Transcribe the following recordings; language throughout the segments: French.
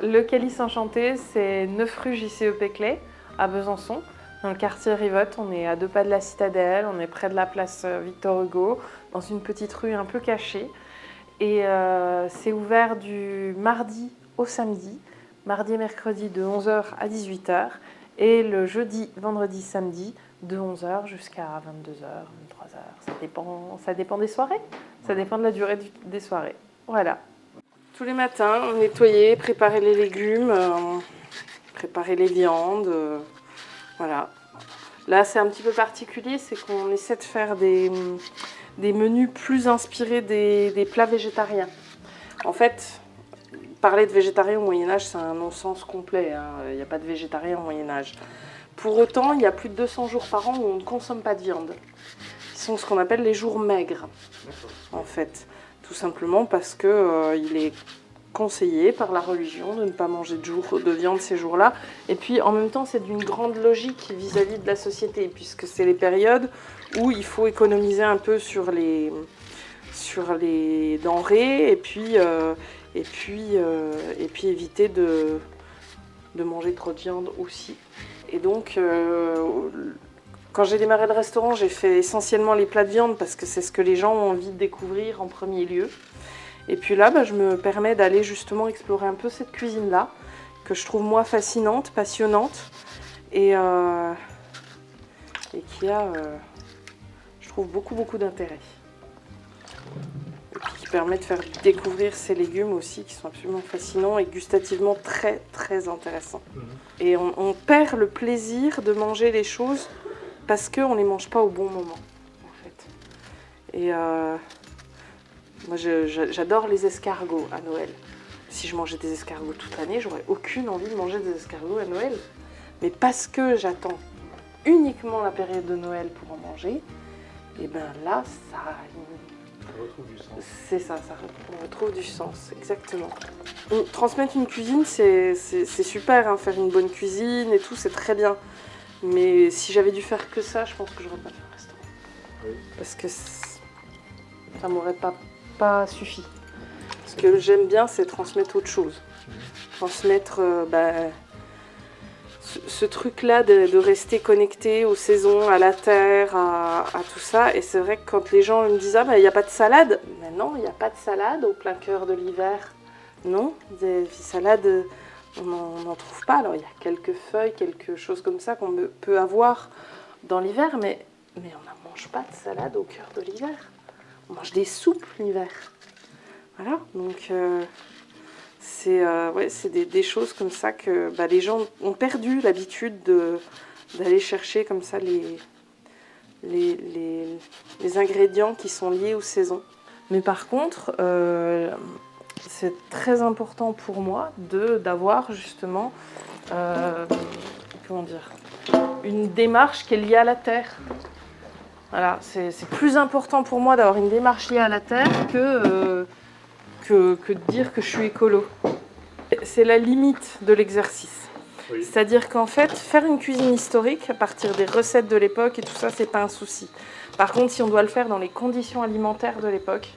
Le Calice Enchanté, c'est 9 rue JCE Péclet, à Besançon, dans le quartier Rivotte. On est à 2 pas de la Citadelle, on est près de la place Victor Hugo, dans une petite rue un peu cachée. Et c'est ouvert du mardi au samedi, mardi et mercredi de 11h à 18h, et le jeudi, vendredi, samedi de 11h jusqu'à 22h, 23h. Ça dépend des soirées, ça dépend de la durée des soirées. Voilà. Tous les matins, nettoyer, préparer les légumes, préparer les viandes, voilà. Là, c'est un petit peu particulier, c'est qu'on essaie de faire des menus plus inspirés des plats végétariens. En fait, parler de végétarien au Moyen-Âge, c'est un non-sens complet, hein. Il n'y a pas de végétarien au Moyen-Âge. Pour autant, il y a plus de 200 jours par an où on ne consomme pas de viande. Ce sont ce qu'on appelle les jours maigres, en fait. Tout simplement parce qu'il est conseillé par la religion de ne pas manger de viande ces jours-là. Et puis en même temps, c'est d'une grande logique vis-à-vis de la société, puisque c'est les périodes où il faut économiser un peu sur les denrées et puis éviter de manger trop de viande aussi. Et donc, quand j'ai démarré le restaurant, j'ai fait essentiellement les plats de viande parce que c'est ce que les gens ont envie de découvrir en premier lieu. Et puis là, je me permets d'aller justement explorer un peu cette cuisine-là, que je trouve moi fascinante, passionnante, et qui a, je trouve, beaucoup d'intérêt. Et puis qui permet de faire découvrir ces légumes aussi, qui sont absolument fascinants et gustativement très intéressants. Et on perd le plaisir de manger les choses parce qu'on ne les mange pas au bon moment, en fait. Et moi, j'adore les escargots à Noël. Si je mangeais des escargots toute l'année, j'aurais aucune envie de manger des escargots à Noël. Mais parce que j'attends uniquement la période de Noël pour en manger, et bien là, ça retrouve du sens. C'est ça, on retrouve du sens, exactement. Transmettre une cuisine, c'est super, hein, faire une bonne cuisine et tout, c'est très bien. Mais si j'avais dû faire que ça, je pense que j'aurais pas fait un restaurant. Oui. Parce que ça m'aurait pas suffi. Ce que j'aime bien, c'est transmettre autre chose. Transmettre ce truc-là de rester connecté aux saisons, à la terre, à tout ça. Et c'est vrai que quand les gens me disent « Ah, il n'y a pas de salade », mais non, il n'y a pas de salade au plein cœur de l'hiver. Non, des salades, on n'en trouve pas. Alors, il y a quelques feuilles, quelque chose comme ça qu'on peut avoir dans l'hiver, mais on ne mange pas de salade au cœur de l'hiver. On mange des soupes l'hiver. Voilà, donc c'est des choses comme ça que les gens ont perdu l'habitude d'aller chercher comme ça les ingrédients qui sont liés aux saisons. Mais par contre, c'est très important pour moi d'avoir justement une démarche qui est liée à la terre. Voilà, c'est plus important pour moi d'avoir une démarche liée à la terre que de dire que je suis écolo. C'est la limite de l'exercice. Oui. C'est-à-dire qu'en fait, faire une cuisine historique à partir des recettes de l'époque et tout ça, c'est pas un souci. Par contre, si on doit le faire dans les conditions alimentaires de l'époque,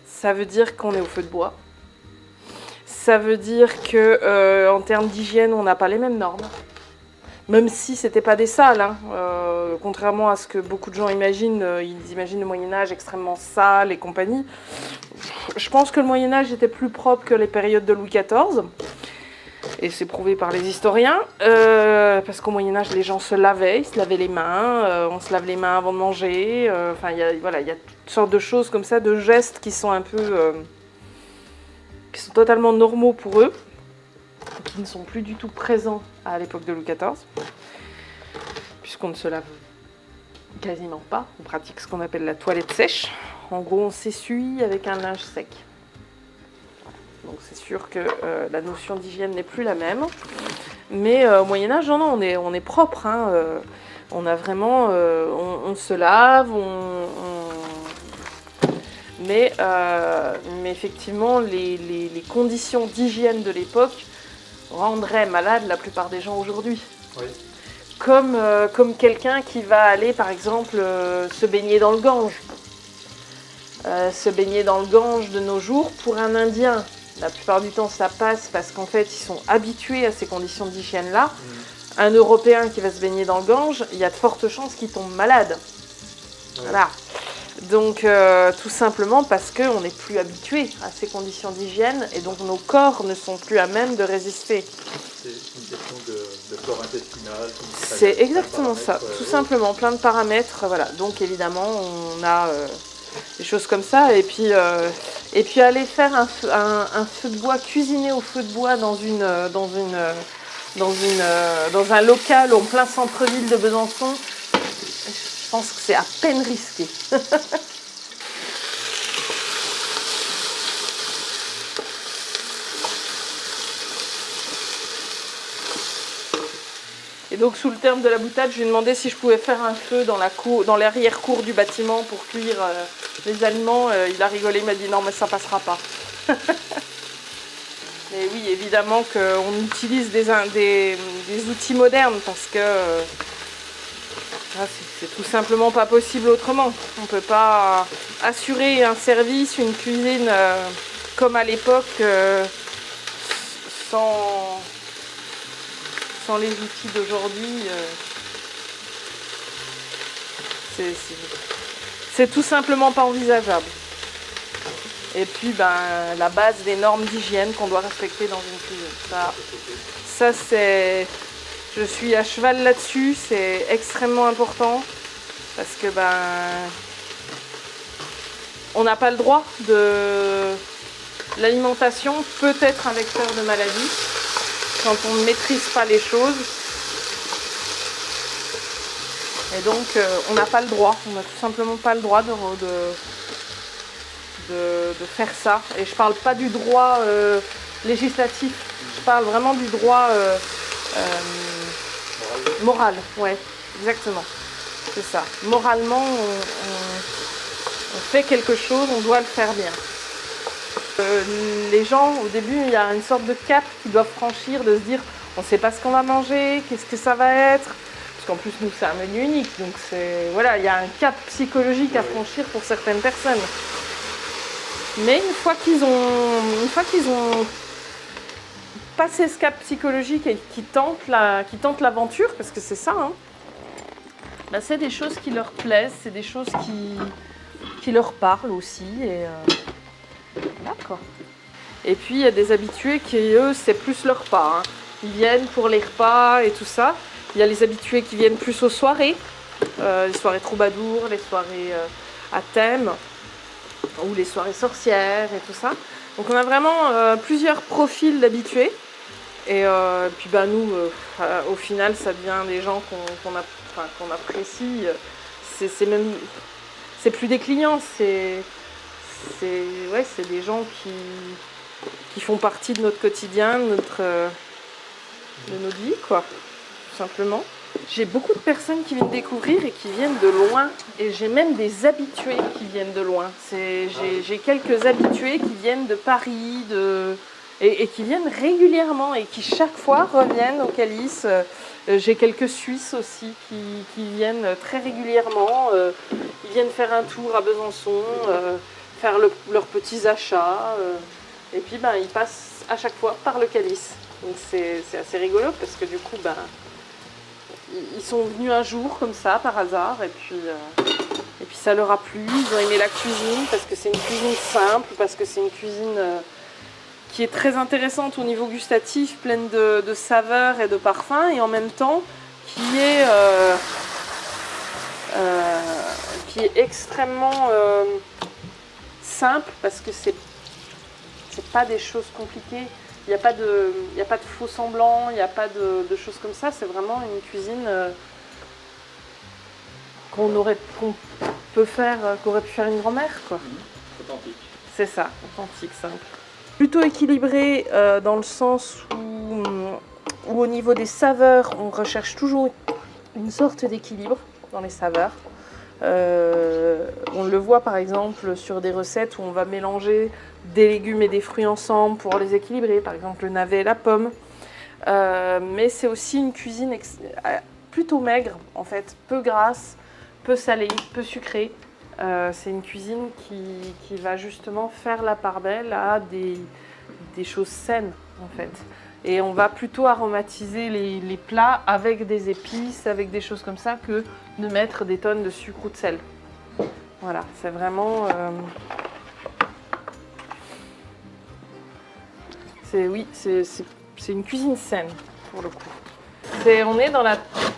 ça veut dire qu'on est au feu de bois. Ça veut dire qu'en termes d'hygiène, on n'a pas les mêmes normes. Même si c'était pas des salles, hein. Contrairement à ce que beaucoup de gens imaginent, ils imaginent le Moyen-Âge extrêmement sale et compagnie. Je pense que le Moyen-Âge était plus propre que les périodes de Louis XIV. Et c'est prouvé par les historiens. Parce qu'au Moyen-Âge, les gens se lavaient, ils se lavaient les mains, on se lave les mains avant de manger. Il y a toutes sortes de choses comme ça, de gestes qui sont un peu... qui sont totalement normaux pour eux, qui ne sont plus du tout présents à l'époque de Louis XIV, puisqu'on ne se lave quasiment pas. On pratique ce qu'on appelle la toilette sèche. En gros, on s'essuie avec un linge sec. Donc c'est sûr que la notion d'hygiène n'est plus la même. Mais au Moyen-Âge, non, on est propre. Hein, on a vraiment... on se lave, Mais effectivement, les conditions d'hygiène de l'époque rendraient malade la plupart des gens aujourd'hui. Oui. Comme quelqu'un qui va aller, par exemple, se baigner dans le Gange. Se baigner dans le Gange de nos jours, pour un Indien, La plupart du temps, ça passe parce qu'en fait, ils sont habitués à ces conditions d'hygiène-là. Un Européen qui va se baigner dans le Gange, il y a de fortes chances qu'il tombe malade. Ouais. Voilà. Donc, tout simplement parce qu'on n'est plus habitué à ces conditions d'hygiène et donc nos corps ne sont plus à même de résister. C'est une question de flore intestinale. C'est exactement ça, tout simplement, plein de paramètres. Voilà. Donc, évidemment, on a des choses comme ça. Et puis aller faire un feu de bois, cuisiner au feu de bois dans un local en plein centre-ville de Besançon, je pense que c'est à peine risqué. Et donc sous le terme de la boutade, je lui ai demandé si je pouvais faire un feu dans l'arrière-cour du bâtiment pour cuire les aliments. Il a rigolé, il m'a dit non mais ça passera pas. Mais oui, évidemment qu'on utilise des outils modernes parce que c'est tout simplement pas possible autrement. On ne peut pas assurer un service, une cuisine comme à l'époque sans les outils d'aujourd'hui. C'est tout simplement pas envisageable. Et puis la base des normes d'hygiène qu'on doit respecter dans une cuisine. Ça c'est... Je suis à cheval là-dessus, c'est extrêmement important parce que on n'a pas le droit de... L'alimentation peut être un vecteur de maladie quand on ne maîtrise pas les choses. Et donc on n'a pas le droit, on n'a tout simplement pas le droit de faire ça. Et je parle pas du droit législatif, je parle vraiment du droit moral. Ouais, exactement. C'est ça. Moralement, on fait quelque chose, on doit le faire bien. Les gens, au début, il y a une sorte de cap qu'ils doivent franchir, de se dire on ne sait pas ce qu'on va manger, qu'est-ce que ça va être. Parce qu'en plus, nous, c'est un menu unique. Donc, voilà, il y a un cap psychologique à franchir pour certaines personnes. Mais une fois qu'ils ont passé ce cap psychologique et qu'ils tentent l'aventure, parce que c'est ça, hein, c'est des choses qui leur plaisent, c'est des choses qui leur parlent aussi. Et voilà, quoi. Et puis il y a des habitués qui, eux, c'est plus leur repas. Hein. Ils viennent pour les repas et tout ça. Il y a les habitués qui viennent plus aux soirées, les soirées troubadours, les soirées à thème, ou les soirées sorcières et tout ça. Donc on a vraiment plusieurs profils d'habitués. Et puis nous, au final, ça devient des gens qu'on apprécie. C'est plus des clients, c'est des gens qui font partie de notre quotidien, de notre vie, quoi, tout simplement. J'ai beaucoup de personnes qui viennent découvrir et qui viennent de loin. Et j'ai même des habitués qui viennent de loin. J'ai quelques habitués qui viennent de Paris, et qui viennent régulièrement et qui chaque fois reviennent au Calice. J'ai quelques Suisses aussi qui viennent très régulièrement. Ils viennent faire un tour à Besançon, faire leurs petits achats. Et puis ils passent à chaque fois par le Calice. Donc c'est assez rigolo parce que du coup ils sont venus un jour comme ça par hasard et puis ça leur a plu. Ils ont aimé la cuisine parce que c'est une cuisine simple, parce que c'est une cuisine qui est très intéressante au niveau gustatif, pleine de saveurs et de parfums, et en même temps qui est extrêmement simple parce que c'est pas des choses compliquées. Il n'y a pas de faux semblants, il n'y a pas de choses comme ça. C'est vraiment une cuisine qu'on peut faire, qu'aurait pu faire une grand-mère, quoi. Authentique. C'est ça, authentique, simple. Plutôt équilibré dans le sens où au niveau des saveurs, on recherche toujours une sorte d'équilibre dans les saveurs. On le voit par exemple sur des recettes où on va mélanger des légumes et des fruits ensemble pour les équilibrer, par exemple le navet et la pomme. Mais c'est aussi une cuisine plutôt maigre, en fait, peu grasse, peu salée, peu sucrée. C'est une cuisine qui va justement faire la part belle à des des choses saines en fait. Et on va plutôt aromatiser les plats avec des épices, avec des choses comme ça, que de mettre des tonnes de sucre ou de sel. Voilà, c'est vraiment... c'est une cuisine saine, pour le coup. On est dans la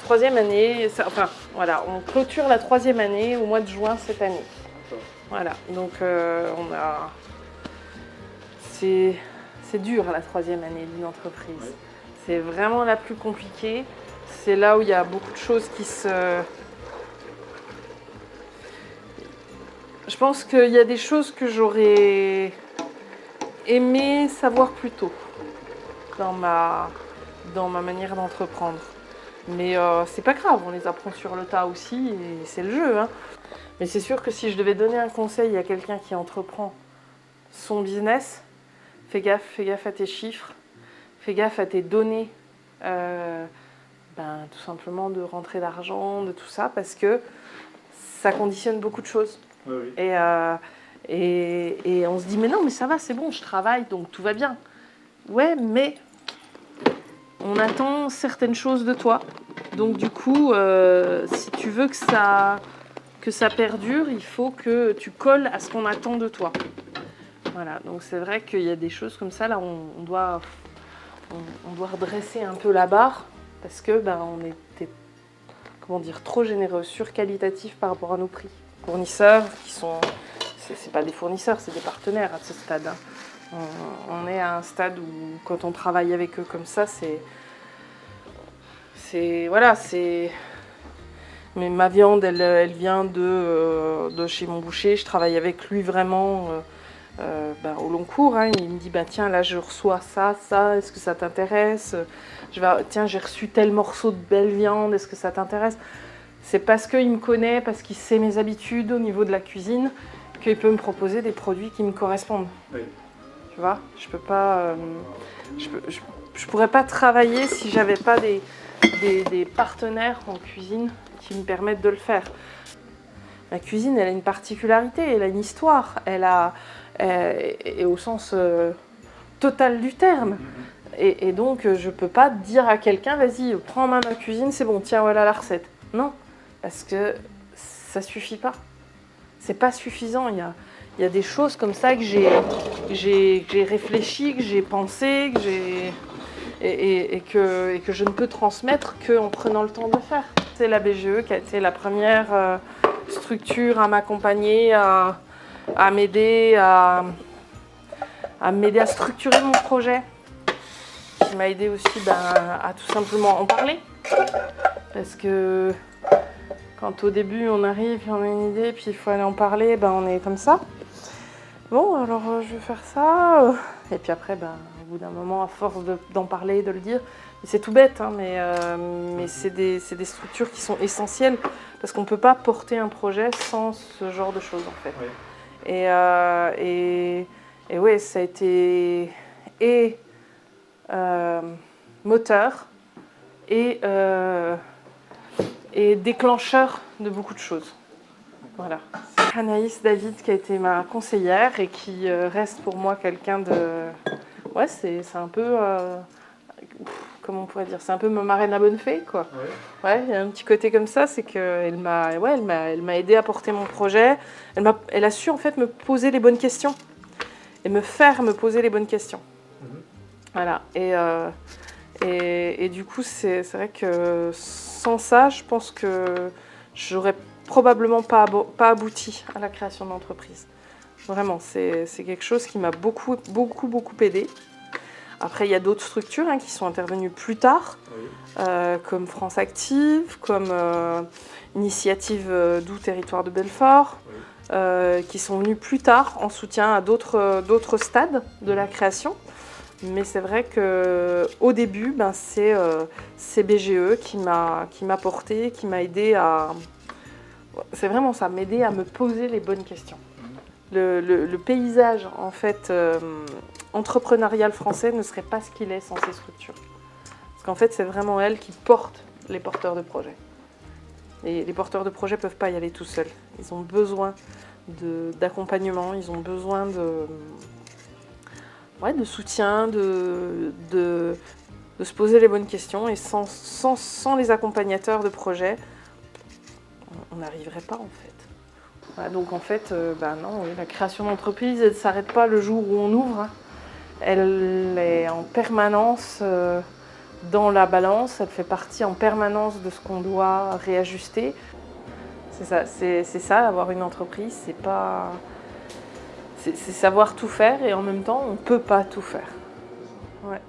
3e année, enfin voilà, on clôture la 3e année au mois de juin cette année. Voilà, donc c'est dur la 3e année d'une entreprise. Oui. C'est vraiment la plus compliquée. C'est là où il y a beaucoup de choses qui se... Je pense qu'il y a des choses que j'aurais aimé savoir plus tôt dans ma manière d'entreprendre. Mais c'est pas grave, on les apprend sur le tas aussi et c'est le jeu. Hein. Mais c'est sûr que si je devais donner un conseil à quelqu'un qui entreprend son business, fais gaffe à tes chiffres, fais gaffe à tes données, tout simplement de rentrée d'argent, de tout ça, parce que ça conditionne beaucoup de choses. Oui. Et on se dit, mais non, mais ça va, c'est bon, je travaille, donc tout va bien. Ouais, mais on attend certaines choses de toi. Donc du coup, si tu veux que ça perdure, il faut que tu colles à ce qu'on attend de toi. Voilà, donc c'est vrai qu'il y a des choses comme ça, là, on doit redresser un peu la barre, parce que on était, trop généreux, surqualitatif par rapport à nos prix. Fournisseurs qui sont... C'est pas des fournisseurs, c'est des partenaires à ce stade. Hein. On est à un stade où, quand on travaille avec eux comme ça, Mais ma viande, elle vient de chez mon boucher. Je travaille avec lui vraiment au long cours. Hein. Il me dit, tiens, là, je reçois ça, est-ce que ça t'intéresse ? Tiens, j'ai reçu tel morceau de belle viande, est-ce que ça t'intéresse ? C'est parce qu'il me connaît, parce qu'il sait mes habitudes au niveau de la cuisine, qu'il peut me proposer des produits qui me correspondent. Oui. Tu vois, je peux pas... je pourrais pas travailler si j'avais pas des partenaires en cuisine qui me permettent de le faire. La cuisine, elle a une particularité, elle a une histoire, et au sens total du terme. Et donc, je peux pas dire à quelqu'un, vas-y, prends en main ma cuisine, c'est bon, tiens, voilà la recette. Non, parce que ça suffit pas. C'est pas suffisant. Il y a des choses comme ça que j'ai réfléchi, que j'ai pensé, et que je ne peux transmettre qu'en prenant le temps de le faire. C'est la BGE qui a été la première structure à m'accompagner, à m'aider à structurer mon projet, qui m'a aidé aussi à tout simplement en parler. Parce que quand au début on arrive, puis on a une idée, puis il faut aller en parler, on est comme ça. Bon, alors je vais faire ça. Et puis après, au bout d'un moment, à force d'en parler, de le dire, c'est tout bête, hein, mais c'est des structures qui sont essentielles parce qu'on ne peut pas porter un projet sans ce genre de choses en fait. Oui. Et ouais, ça a été moteur et déclencheur de beaucoup de choses. Voilà. C'est Anaïs David qui a été ma conseillère et qui reste pour moi quelqu'un de... Ouais, c'est un peu... comment on pourrait dire ? C'est un peu ma marraine à bonne fée, quoi. Oui. Ouais, il y a un petit côté comme ça, c'est qu'elle m'a aidé à porter mon projet. Elle a su en fait me poser les bonnes questions et me faire me poser les bonnes questions. Voilà. Et du coup, c'est vrai que sans ça, je pense que j'aurais probablement pas abouti à la création d'entreprise. Vraiment, c'est quelque chose qui m'a beaucoup aidé. Après, il y a d'autres structures qui sont intervenues plus tard, Oui. comme France Active, comme Initiative Doux Territoire de Belfort, Oui. qui sont venues plus tard en soutien à d'autres stades de la création. Mais c'est vrai qu'au début, c'est BGE qui m'a porté, qui m'a aidé à... C'est vraiment ça, m'aider à me poser les bonnes questions. Le paysage, en fait, entrepreneurial français ne serait pas ce qu'il est sans ces structures. Parce qu'en fait, c'est vraiment elles qui portent les porteurs de projets. Et les porteurs de projets ne peuvent pas y aller tout seuls. Ils ont besoin d'accompagnement, ils ont besoin ouais, de soutien, de se poser les bonnes questions. Et sans les accompagnateurs de projet, on n'arriverait pas en fait. Voilà, donc en fait, non, oui, la création d'entreprise, elle ne s'arrête pas le jour où on ouvre. Elle est en permanence dans la balance, elle fait partie en permanence de ce qu'on doit réajuster. C'est ça, avoir une entreprise, c'est savoir tout faire et en même temps, on ne peut pas tout faire. Ouais.